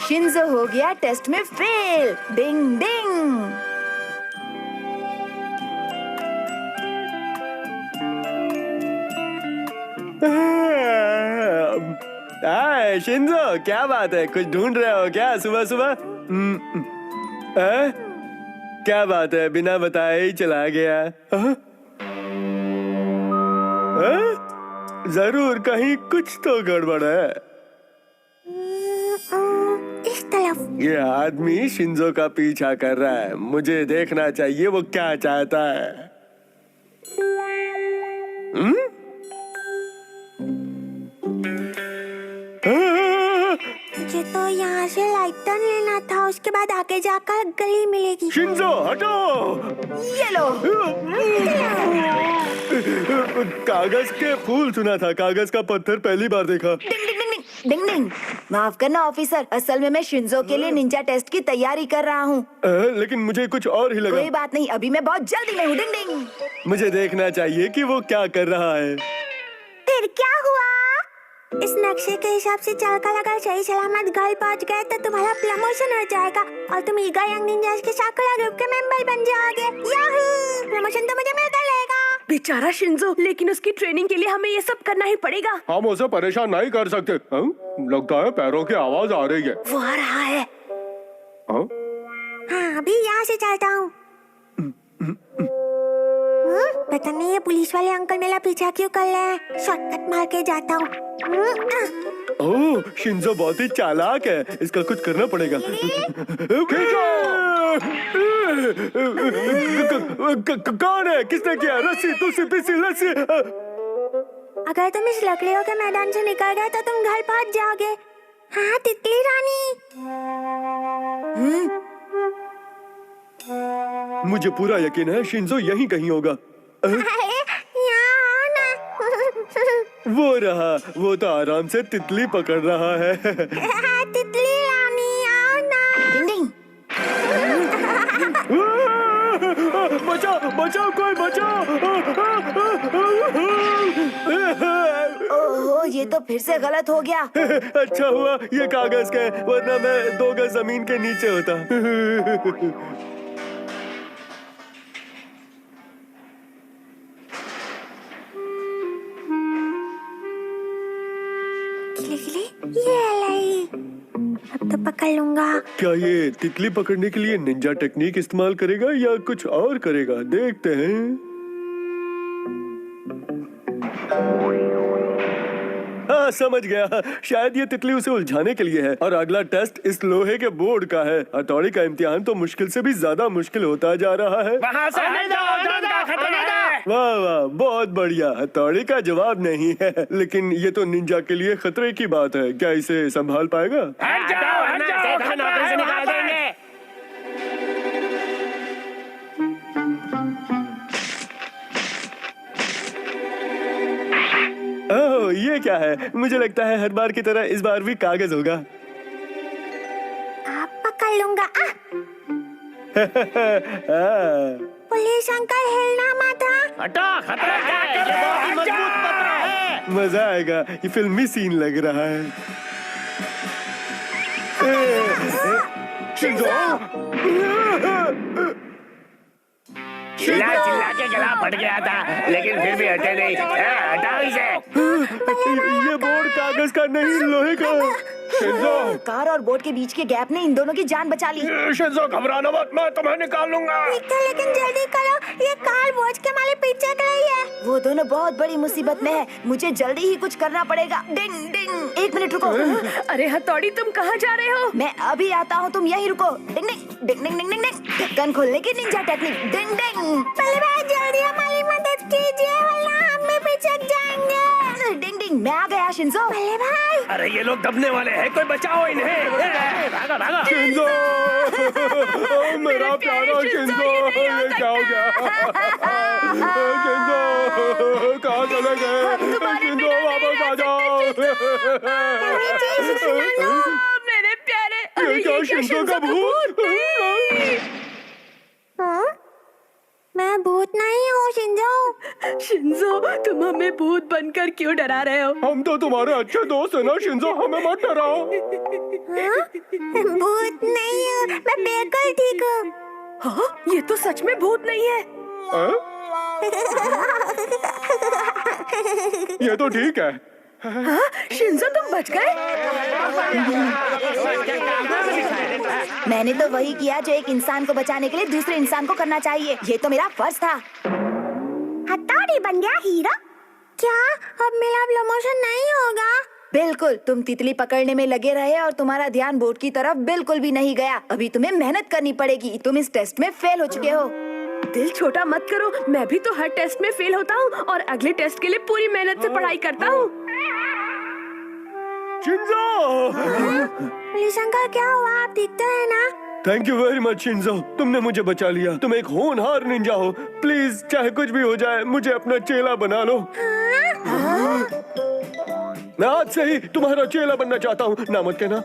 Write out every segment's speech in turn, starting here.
Shinzo हो गया test में फेल। डिंग डिंग। हाय शिंजो, क्या बात है? कुछ ढूंढ रहे हो क्या सुबह सुबह? क्या बात है, बिना बताए ही चला गया? जरूर कहीं कुछ तो गड़बड़ है। इस तरफ। ये आदमी शिंजो का पीछा कर रहा है। मुझे देखना चाहिए वो क्या चाहता है। मुझे तो यहाँ से लाइट टर्न लेना था, उसके बाद आगे जाकर गली मिलेगी। शिंजो हटो। ये लो। कागज के फूल सुना था, कागज का पत्थर पहली बार देखा। डिंग डिंग डिंग डिंग डिंग डिंग। माफ करना ऑफिसर, असल में मैं शिंजो के लिए निंजा टेस्ट की तैयारी कर रहा हूँ। लेकिन मुझे कुछ और ही लगा। कोई बात नहीं, अभी मैं बहुत जल्दी में हूँ। डिंग डिंग। मुझे देखना चाहिए कि वो क्या कर रहा है। फिर क्या हुआ? इस नक्शे के हिसाब से चलकर अगर सही सलामत घर पहुंच गए तो तुम्हारा प्रमोशन हो जाएगा और तुम ईगा यंग निंजास के साकुरा ग्रुप के मेंबर बन जाओगे। याहू! प्रमोशन तो मुझे मिलता रहेगा। बेचारा शिंजो, लेकिन उसकी ट्रेनिंग के लिए हमें ये सब करना ही पड़ेगा। हम उसे परेशान नहीं कर सकते। लगता है पैरों की आवाज आ रही है। वो आ रहा है। हाँ, अभी यहाँ से चलता हूँ। पता नहीं ये पुलिस वाले अंकल मेरा पीछा क्यों कर रहे हैं। शॉर्टकट मार के जाता हूँ। ओह, शिंजो बहुत ही चालाक है, इसका कुछ करना पड़ेगा। कौन है? किसने किया? रस्सी, तुसी पिसी रस्सी। अगर तुम इस लकड़ियों के मैदान से निकल गए तो तुम घर पहुंच जाओगे। हाँ तितली रानी। मुझे पूरा यकीन है शिंजो यहीं कहीं होगा। यहाँ ना। वो रहा, वो तो आराम से तितली पकड़ रहा है। तितली रानी आओ ना। डिंग डिंग। बचाओ बचाओ, कोई बचाओ। ओहो, ये तो फिर से गलत हो गया। अच्छा हुआ ये कागज का है, वरना मैं 2 गज जमीन के नीचे होता। ये लाई। अब तो पकड़ लूंगा। क्या ये तितली पकड़ने के लिए निंजा टेक्निक इस्तेमाल करेगा या कुछ और करेगा? देखते हैं। हाँ समझ गया, शायद ये तितली उसे उलझाने के लिए है। और अगला टेस्ट इस लोहे के बोर्ड का है। हथौड़ी का इम्तिहान तो मुश्किल से भी ज्यादा मुश्किल होता जा रहा है। वहाँ से हट जाओ, का खतरा है। वाह वाह, बहुत बढ़िया। हथौड़ी का जवाब नहीं है, लेकिन ये तो निंजा के लिए खतरे की बात है। क्या इसे संभाल पाएगा? हट जाओ, नौकरी से निकाल देंगे। ओह, ये क्या है? मुझे लगता है हर बार की तरह इस बार भी कागज होगा। आप पकड़ लूंगा। पुलिस अंकल हिलना मत। हटो, खतरा है। ये बहुत ही मजबूत पत्र है। मजा आएगा, ये फिल्मी सीन लग रहा है। चिल्ला चिल्ला के गला फट गया था, लेकिन फिर भी हटे नहीं। हटाओ इसे। ये बोर्ड कागज का नहीं, लोहे का। शिंजो, कार और बोट के बीच के गैप ने इन दोनों की जान बचा ली। शिंजो घबराना मत, मैं तुम्हें निकाल लूंगा। लेकिन जल्दी करो, ये कार बोझ के मारे पीछे कर रही है। वो दोनों बहुत बड़ी मुसीबत में है, मुझे जल्दी ही कुछ करना पड़ेगा। डिंग डिंग। 1 मिनट रुको। अरे हथौड़ी, तुम कहाँ जा रहे हो? मैं अभी आता हूँ, तुम यहीं रुको। डिंग डिंग डिंग डिंग डिंग डिंग। ढक्कन खोलने की निंजा टेक्निक। डिंग डिंग। पहले भाई जल्दी हमारी मदद कीजिए, वरना हम भी पिछड़ जाएंगे। डिंग डिंग, मैं आ गया शिंजो। पहले भाई। अरे ये लोग दबने वाले हैं, कोई बचाओ इन्हें। भागो भागो। शिंजो, मेरा प्यारा शिंजो, ये क्या हो गया? शिंजो, कहाँ चले गए? शिंजो, वापस आ जाओ। मेरे प्यारे। ये क्या शिंजो का भूत? मैं भूत नहीं हूँ शिंजो। शिंजो, तुम हमें भूत बनकर क्यों डरा रहे हो? हम तो तुम्हारे अच्छे दोस्त है ना शिंजो, हमें मत डराओ। भूत नहीं हूँ, मैं बिल्कुल ठीक हूँ। हाँ, ये तो सच में भूत नहीं है। हाँ? ये तो ठीक है। हाँ, शिंजो तुम बच गए। मैंने तो वही किया जो एक इंसान को बचाने के लिए दूसरे इंसान को करना चाहिए। ये तो मेरा फर्ज था। हथौड़ी बन गया हीरो। क्या अब मेरा प्रमोशन नहीं होगा? बिल्कुल, तुम तितली पकड़ने में लगे रहे और तुम्हारा ध्यान बोर्ड की तरफ बिल्कुल भी नहीं गया। अभी तुम्हें मेहनत करनी पड़ेगी। तुम इस टेस्ट में फेल हो चुके हो। दिल छोटा मत करो, मैं भी तो हर टेस्ट में फेल होता हूँ और अगले टेस्ट के लिए पूरी मेहनत से पढ़ाई करता हूँ। शिंजो! पुलिस अंकल क्या हुआ? आप दिखते हैं ना? Thank you very much Shinzo, तुमने मुझे बचा लिया। तुम एक होनहार निंजा हो। प्लीज चाहे कुछ भी हो जाए मुझे अपना चेला बना लो। मैं आज से ही तुम्हारा चेला बनना चाहता हूँ। ना मत कहना।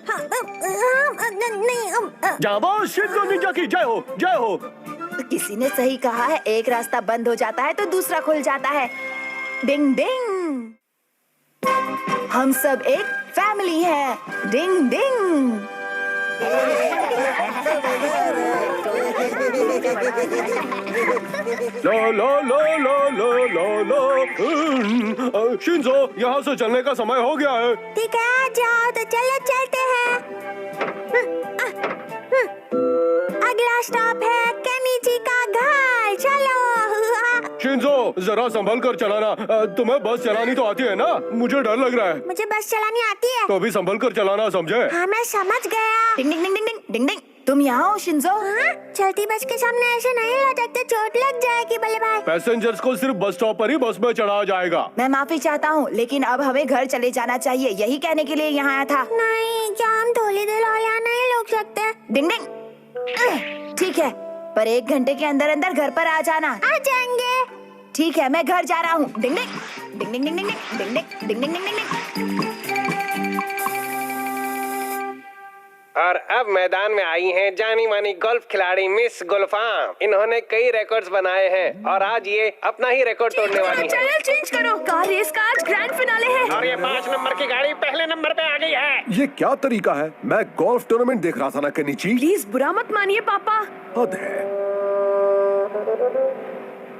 नहीं। जाबाज शिंजो निंजा की जय हो, जय हो। किसी ने सही कहा है, एक रास्ता बंद हो जाता है तो दूसरा खुल जाता है। डिंग डिंग, हम सब एक फैमिली है। डिंग डिंग। लो लो लो लो लो लो लो। शिंजो, यहाँ से चलने का समय हो गया है। ठीक है, जाओ तो चलो चलते हैं। अगला स्टॉप है केनिची का घर। चलो। शिंजो, जरा संभल कर चलाना। तुम्हें बस चलानी तो आती है ना? मुझे डर लग रहा है। मुझे बस चलानी आती है। तो भी संभल कर चलाना, समझे? हाँ, मैं समझ गया। डिंग डिंग डिंग डिंग डिंग डिंग डिंग। तुम यहाँ हो शिंजो? हाँ? चलती बस के सामने ऐसे नहीं लटकते, चोट लग जाएगी बल्ले भाई। पैसेंजर्स को सिर्फ बस स्टॉप पर ही बस में चढ़ाया जाएगा। मैं माफी चाहता हूँ, लेकिन अब हमें घर चले जाना चाहिए। यही कहने के लिए यहाँ आया था। नहीं, क्या हम थोड़ी देर और यहाँ नहीं रुक सकते? डिंग डिंग। ठीक है, पर 1 घंटे के अंदर अंदर घर पर आ जाना। आ जाएंगे। ठीक है, मैं घर जा रहा हूँ। डिंग डिंग डिंग डिंग डिंग डिंग डिंग डिंग डिंग डिंग डिंग डिंग। और अब मैदान में आई हैं जानी मानी गोल्फ खिलाड़ी मिस गुलफाम। इन्होंने कई रिकॉर्ड्स बनाए हैं और आज ये अपना ही रिकॉर्ड तोड़ने वाली है। चैनल चेंज करो, कार रेस का आज ग्रैंड फिनाले है। और ये 5 नंबर की गाड़ी पहले नंबर पे आ गई है। ये क्या तरीका है? मैं गोल्फ टूर्नामेंट देख रहा था ना केनिची। प्लीज बुरा मत मानिए पापा। हद है।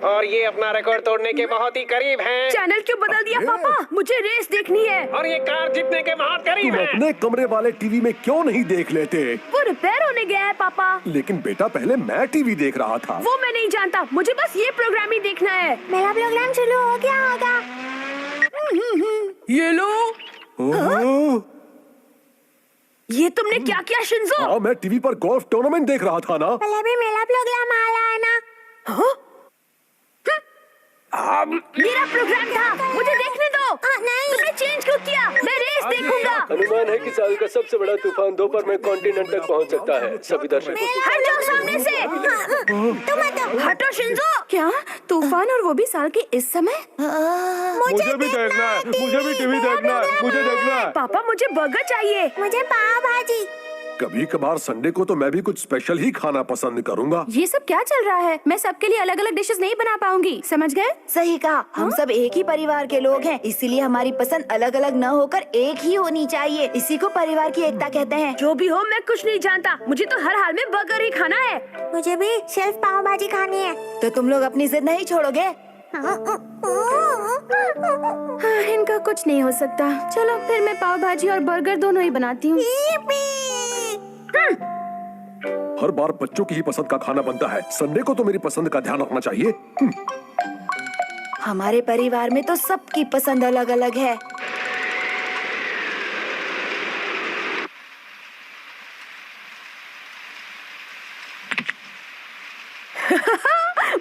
और ये अपना रिकॉर्ड तोड़ने के बहुत ही करीब हैं। चैनल क्यों बदल दिया पापा? मुझे रेस देखनी है। और ये कार जीतने के बहुत करीब तुम है। अपने कमरे वाले टीवी में क्यों नहीं देख लेते? वो रिपेयर होने गया है पापा। लेकिन बेटा, पहले मैं टीवी देख रहा था। वो मैं नहीं जानता, मुझे बस ये प्रोग्राम ही देखना है। मेरा प्रोग्राम शुरू हो गया होगा। ये लो। ओह, ये तुमने क्या किया शिंजो? हाँ, मैं टीवी पर गोल्फ टूर्नामेंट देख रहा था ना। पहले भी मेरा प्रोग्राम आ रहा है ना। हाँ? मेरा प्रोग्राम था, मुझे देखने दो। नहीं। तुमने चेंज क्यों किया? मैं रेस देखूंगा। अनुमान है कि साल का सबसे बड़ा तूफान दोपहर में कॉन्टिनेंट तक पहुंच सकता है। सभी दर्शकों हट जाओ सामने से। हटो शिंजो। क्या तूफान, और वो भी साल के इस समय? मुझे भी देखना है, मुझे भी टीवी देखना है, मुझे देखना है। पापा मुझे बर्गर चाहिए। मुझे पाव भाजी। कभी कभार संडे को तो मैं भी कुछ स्पेशल ही खाना पसंद करूंगा। ये सब क्या चल रहा है? मैं सबके लिए अलग अलग डिशेस नहीं बना पाऊंगी, समझ गए? सही कहा, हम सब एक ही परिवार के लोग हैं, इसीलिए हमारी पसंद अलग अलग न होकर एक ही होनी चाहिए। इसी को परिवार की एकता कहते हैं। जो भी हो, मैं कुछ नहीं जानता, मुझे तो हर हाल में बर्गर ही खाना है। मुझे भी सिर्फ पाव भाजी खानी है। तो तुम लोग अपनी जिद नहीं छोड़ोगे? हाँ, इनका कुछ नहीं हो सकता। चलो फिर मैं पाव भाजी और बर्गर दोनों ही बनाती हूँ। हर बार बच्चों की ही पसंद का खाना बनता है। संडे को तो मेरी पसंद का ध्यान रखना चाहिए। हमारे परिवार में तो सबकी पसंद अलग अलग है।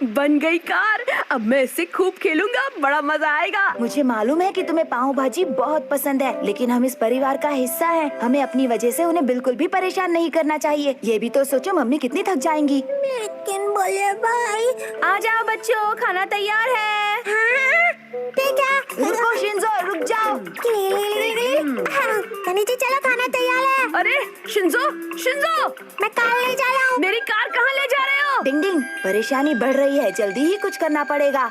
बन गई कार। अब मैं इससे खूब खेलूंगा, बड़ा मजा आएगा। मुझे मालूम है कि तुम्हें पाव भाजी बहुत पसंद है, लेकिन हम इस परिवार का हिस्सा हैं। हमें अपनी वजह से उन्हें बिल्कुल भी परेशान नहीं करना चाहिए। ये भी तो सोचो, मम्मी कितनी थक जाएंगी। लेकिन बोले भाई। आ जाओ बच्चों, खाना तैयार है। हाँ, ठीक है। रुको शिंजो, रुक जाओ। नीचे चलो, खाना तैयार है। अरे शिंजो, शिंजो, मैं कार ले जा रहा हूँ। मेरी कार कहाँ ले जा रहे हो? डिंग डिंग, परेशानी बढ़ रही है, जल्दी ही कुछ करना पड़ेगा।